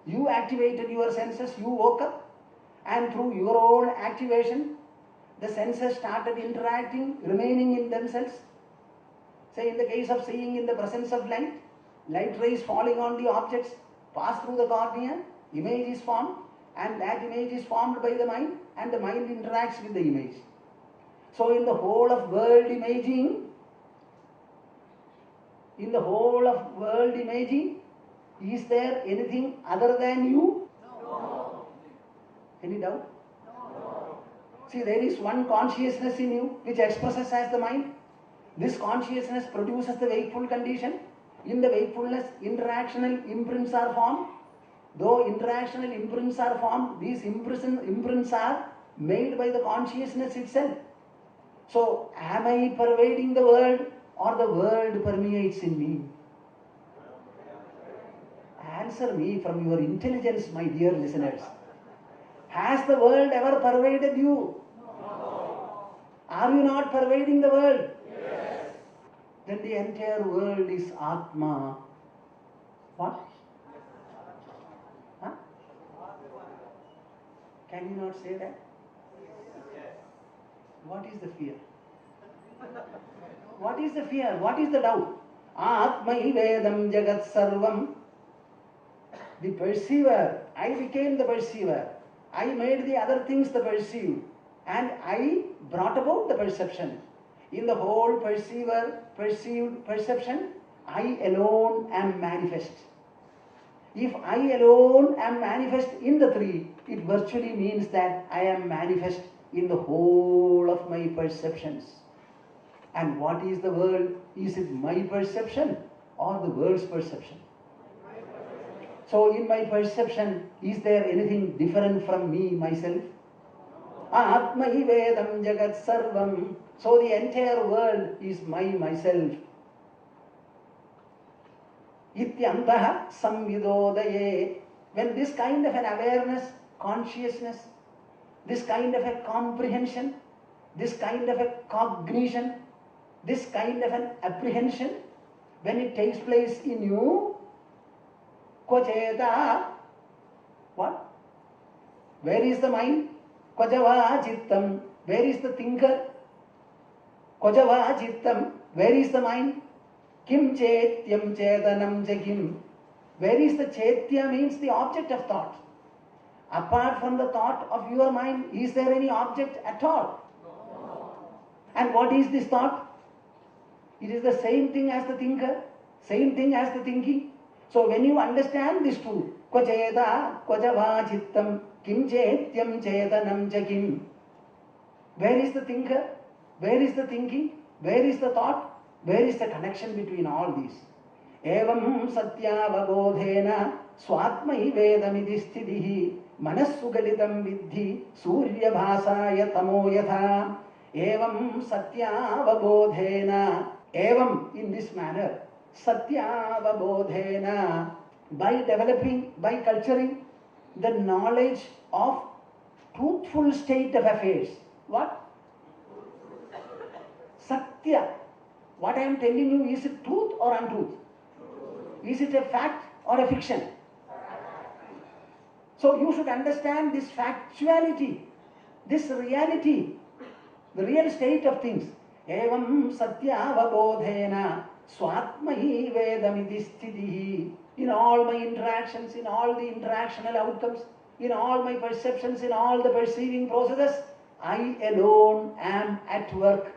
You activated your senses, you woke up, and through your own activation, the senses started interacting, remaining in themselves. Say in the case of seeing in the presence of light, light rays falling on the objects, pass through the cornea, image is formed, and that image is formed by the mind, and the mind interacts with the image. So in the whole of world imaging, is there anything other than you? No. Any doubt? No. See, there is one consciousness in you which expresses as the mind. This consciousness produces the wakeful condition. In the wakefulness, interactional imprints are formed. Though interactional imprints are formed, these imprints are made by the consciousness itself. So, am I pervading the world or the world permeates in me? Answer me from your intelligence, my dear listeners. Has the world ever pervaded you? No. Are you not pervading the world? Yes. Then the entire world is Atma. What? Huh? Can you not say that? What is the fear? What is the fear? What is the doubt? Atmai vedam jagat sarvam. The perceiver. I became the perceiver. I made the other things the perceived. And I brought about the perception. In the whole perceived perception, I alone am manifest. If I alone am manifest in the three, it virtually means that I am manifest in the whole of my perceptions. And what is the world? Is it my perception or the world's perception? So in my perception, is there anything different from me, myself? Atmai vedam jagat sarvam. So the entire world is myself. Ityantah samvidodaye. When this kind of an awareness, consciousness, this kind of a comprehension, this kind of a cognition, this kind of an apprehension, when it takes place in you, Kvacheta. What? Where is the mind? Kvajava chittam. Where is the thinker? Kvajava chittam. Where is the mind? Kim chetyam chetanam jakim. Where is the chetya means the object of thought. Apart from the thought of your mind, is there any object at all? No. And what is this thought? It is the same thing as the thinker, same thing as the thinking. So when you understand this truth, kvacheta, kvajava chittam, Kim chetyam chetanam cha kim. Where is the thinker? Where is the thinking? Where is the thought? Where is the connection between all these? Evam satyavabodhena swatmai vedamidhi sthitihi manassugalitam vidhi surya bhasaya tamo yatha. Evam satyavabodhena. Evam, in this manner. Satyavabodhena. By developing, by culturing the knowledge of truthful state of affairs. What? Satya. What I am telling you, is it truth or untruth? Is it a fact or a fiction? So you should understand this factuality, this reality, the real state of things. Evam satyavabodhena swatmai vedamidhi sthitihi. In all my interactions, in all the interactional outcomes, in all my perceptions, in all the perceiving processes, I alone am at work.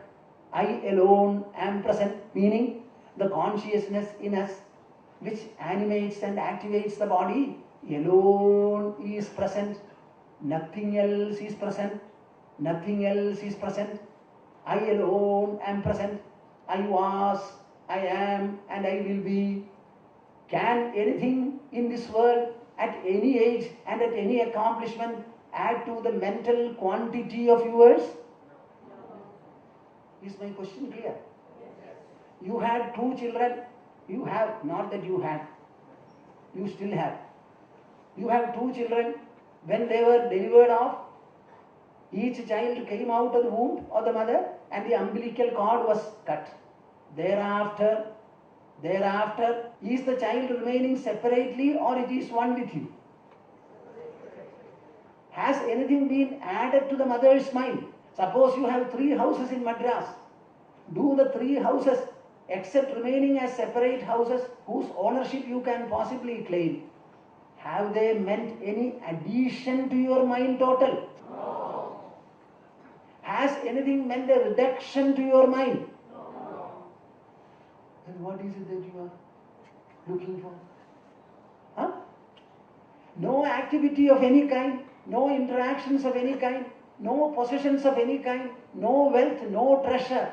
I alone am present, meaning the consciousness in us which animates and activates the body alone is present. Nothing else is present. Nothing else is present. I alone am present. I was, I am, and I will be. Can anything in this world at any age and at any accomplishment add to the mental quantity of yours? Is my question clear? You had 2 children. You have, not that you had, you still have. You have 2 children. When they were delivered off, each child came out of the womb of the mother and the umbilical cord was cut. Thereafter, is the child remaining separately or it is one with you? Has anything been added to the mother's mind? Suppose you have 3 houses in Madras. Do the 3 houses, except remaining as separate houses whose ownership you can possibly claim, have they meant any addition to your mind total? No. Has anything meant a reduction to your mind? No. Then what is it that you are looking for? Huh? No activity of any kind, no interactions of any kind, no possessions of any kind, no wealth, no treasure.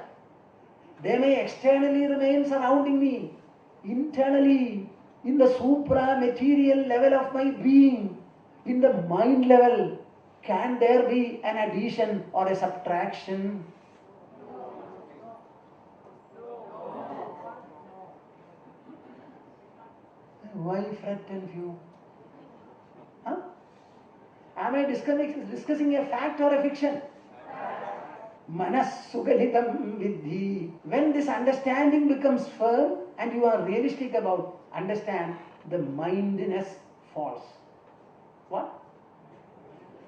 They may externally remain surrounding me. Internally, in the supra-material level of my being, in the mind level, can there be an addition or a subtraction? Why fret and fume? Huh? Am I discussing a fact or a fiction? Manas sugalitam vidhi. When this understanding becomes firm and you are realistic about, understand, the mindiness falls. What?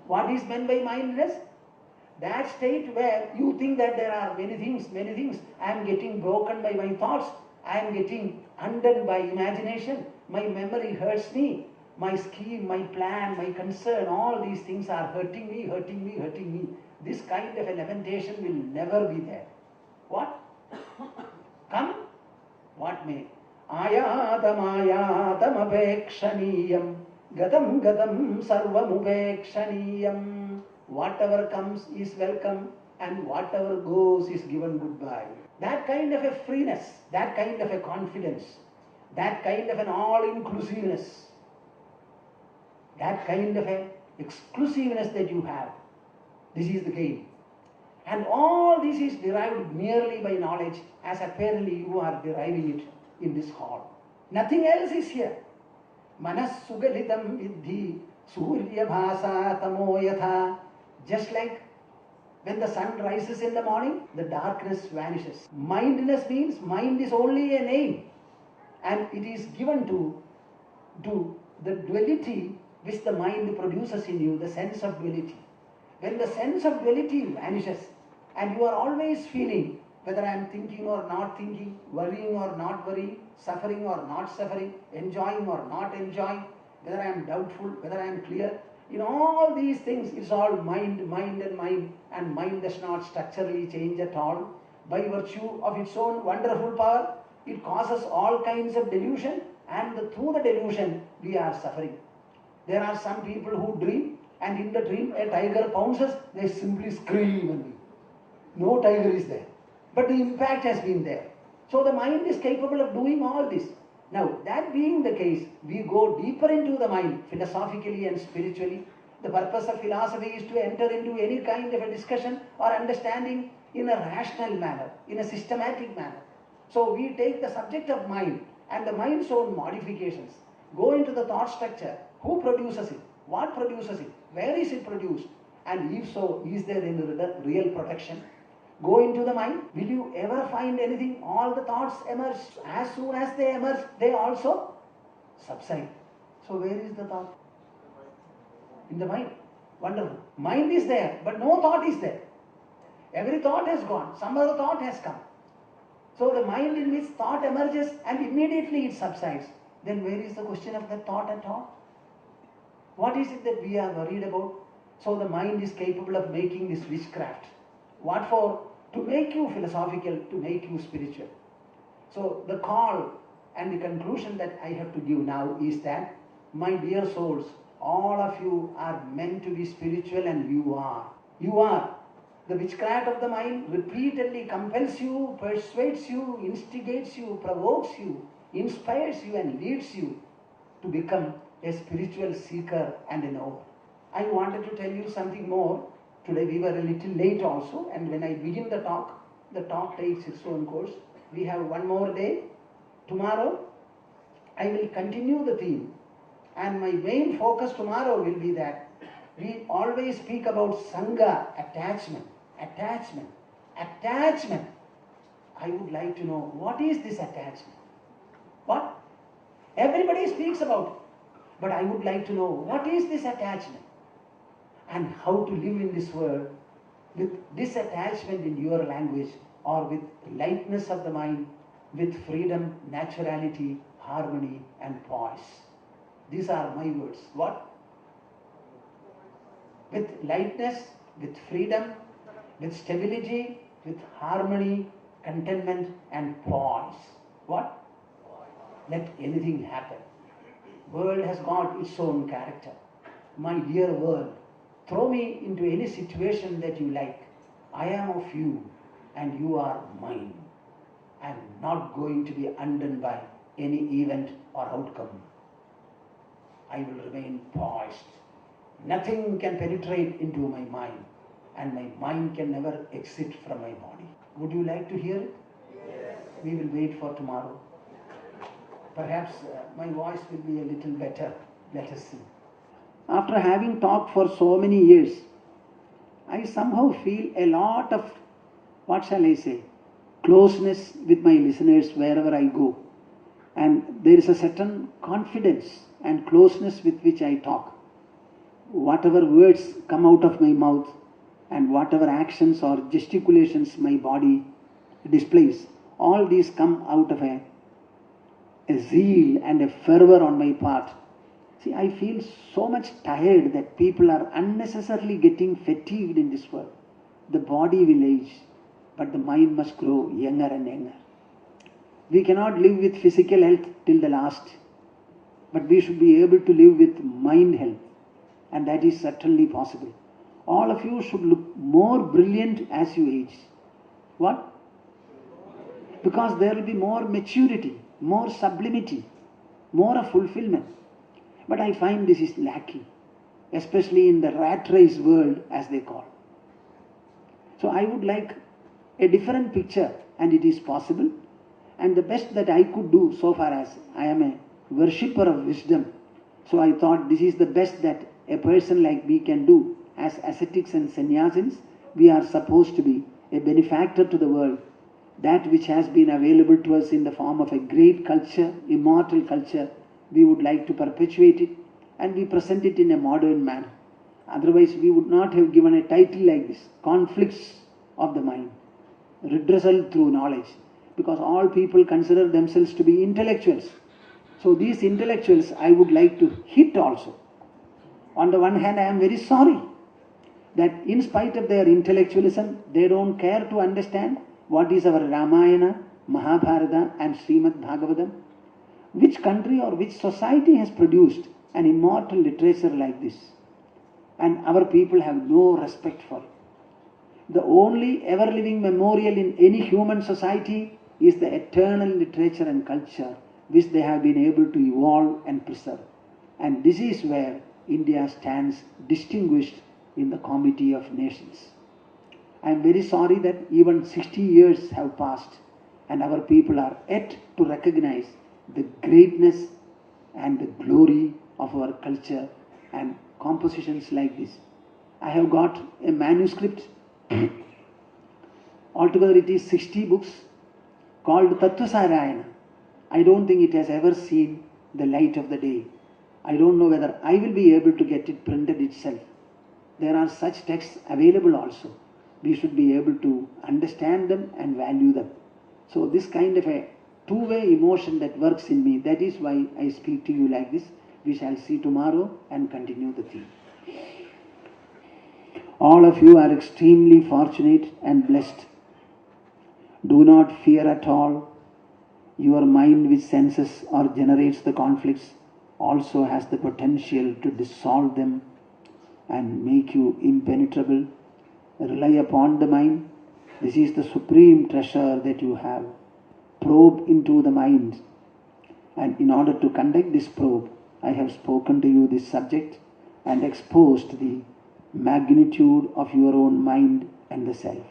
What is meant by mindiness? That state where you think that there are many things. I am getting broken by my thoughts. I am getting undone by imagination. My memory hurts me. My scheme, my plan, my concern, all these things are hurting me. This kind of a lamentation will never be there. What? Come, what may. Ayatam apekshaniyam gatam sarvam upekshaniyam. Whatever comes is welcome and whatever goes is given goodbye. That kind of a freeness, that kind of a confidence, that kind of an all-inclusiveness, that kind of a exclusiveness that you have, this is the game. And all this is derived merely by knowledge, as apparently you are deriving it in this hall. Nothing else is here. Manas sugalitam vidhi surya bhasa tamo yatha. Just like when the sun rises in the morning, the darkness vanishes. Mindness means mind is only a name, and it is given to the duality which the mind produces in you, the sense of duality. When the sense of duality vanishes and you are always feeling whether I am thinking or not thinking, worrying or not worrying, suffering or not suffering, enjoying or not enjoying, whether I am doubtful, whether I am clear, in all these things it's all mind, and mind does not structurally change at all. By virtue of its own wonderful power, it causes all kinds of delusion, and through the delusion we are suffering. There are some people who dream And in the dream, a tiger pounces, they simply scream and weep. No tiger is there. But the impact has been there. So the mind is capable of doing all this. Now, that being the case, we go deeper into the mind, philosophically and spiritually. The purpose of philosophy is to enter into any kind of a discussion or understanding in a rational manner, in a systematic manner. So we take the subject of mind and the mind's own modifications, go into the thought structure, who produces it, what produces it, where is it produced, and if so, is there any real production? Go into the mind. Will you ever find anything? All the thoughts emerge. As soon as they emerge, they also subside. So where is the thought? In the mind. Wonderful. Mind is there, but no thought is there. Every thought has gone. Some other thought has come. So the mind in which thought emerges and immediately it subsides. Then where is the question of the thought at all? What is it that we are worried about? So the mind is capable of making this witchcraft. What for? To make you philosophical, to make you spiritual. So the call and the conclusion that I have to give now is that, my dear souls, all of you are meant to be spiritual, and you are. You are. The witchcraft of the mind repeatedly compels you, persuades you, instigates you, provokes you, inspires you and leads you to become a spiritual seeker and a knower. I wanted to tell you something more. Today we were a little late also, and when I begin the talk takes its own course. We have one more day. Tomorrow I will continue the theme, and my main focus tomorrow will be that we always speak about Sangha, attachment. I would like to know, what is this attachment? What? Everybody speaks about it, but I would like to know, what is this attachment? And how to live in this world with disattachment in your language, or with lightness of the mind, with freedom, naturality, harmony and poise. These are my words. What? With lightness, with freedom, with stability, with harmony, contentment and poise. What? Let anything happen. World has got its own character. My dear world, throw me into any situation that you like. I am of you and you are mine. I am not going to be undone by any event or outcome. I will remain poised. Nothing can penetrate into my mind, and my mind can never exit from my body. Would you like to hear it? Yes. We will wait for tomorrow. Perhaps my voice will be a little better. Let us see. After having talked for so many years, I somehow feel a lot of, what shall I say, closeness with my listeners wherever I go. And there is a certain confidence and closeness with which I talk. Whatever words come out of my mouth and whatever actions or gesticulations my body displays, all these come out of a zeal and a fervor on my part. See, I feel so much tired that people are unnecessarily getting fatigued in this world. The body will age, but the mind must grow younger and younger. We cannot live with physical health till the last, but we should be able to live with mind health, and that is certainly possible. All of you should look more brilliant as you age. What? Because there will be more maturity, more sublimity, more of fulfillment. But I find this is lacking, especially in the rat race world, as they call. So I would like a different picture, and it is possible. And the best that I could do so far, as I am a worshipper of wisdom, so I thought this is the best that a person like me can do. As ascetics and sannyasins, we are supposed to be a benefactor to the world. That which has been available to us in the form of a great culture, immortal culture, we would like to perpetuate it, and we present it in a modern manner. Otherwise, we would not have given a title like this, Conflicts of the Mind, Redressal through Knowledge, because all people consider themselves to be intellectuals. So these intellectuals I would like to hit also. On the one hand, I am very sorry that in spite of their intellectualism, they don't care to understand what is our Ramayana, Mahabharata and Srimad Bhagavatam. Which country or which society has produced an immortal literature like this? and our people have no respect for it. The only ever-living memorial in any human society is the eternal literature and culture which they have been able to evolve and preserve. And this is where India stands distinguished in the comity of nations. I am very sorry that even 60 years have passed and our people are yet to recognize the greatness and the glory of our culture and compositions like this. I have got a manuscript, altogether it is 60 books, called Ramayana. I don't think it has ever seen the light of the day. I don't know whether I will be able to get it printed itself. There are such texts available also. We should be able to understand them and value them. So this kind of a two-way emotion that works in me, that is why I speak to you like this. We shall see tomorrow and continue the theme. All of you are extremely fortunate and blessed. Do not fear at all. Your mind which senses or generates the conflicts also has the potential to dissolve them and make you impenetrable. Rely upon the mind. This is the supreme treasure that you have. Probe into the mind. And in order to conduct this probe, I have spoken to you this subject and exposed the magnitude of your own mind and the self.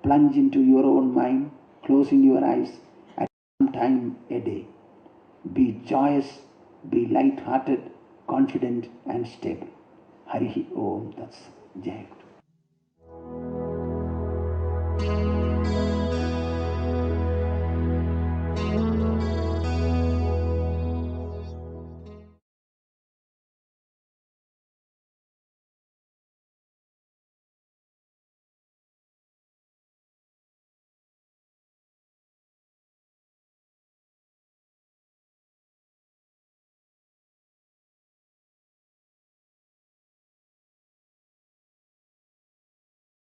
Plunge into your own mind, closing your eyes at one time a day. Be joyous, be light-hearted, confident and stable. Harihi Om Tats Jai.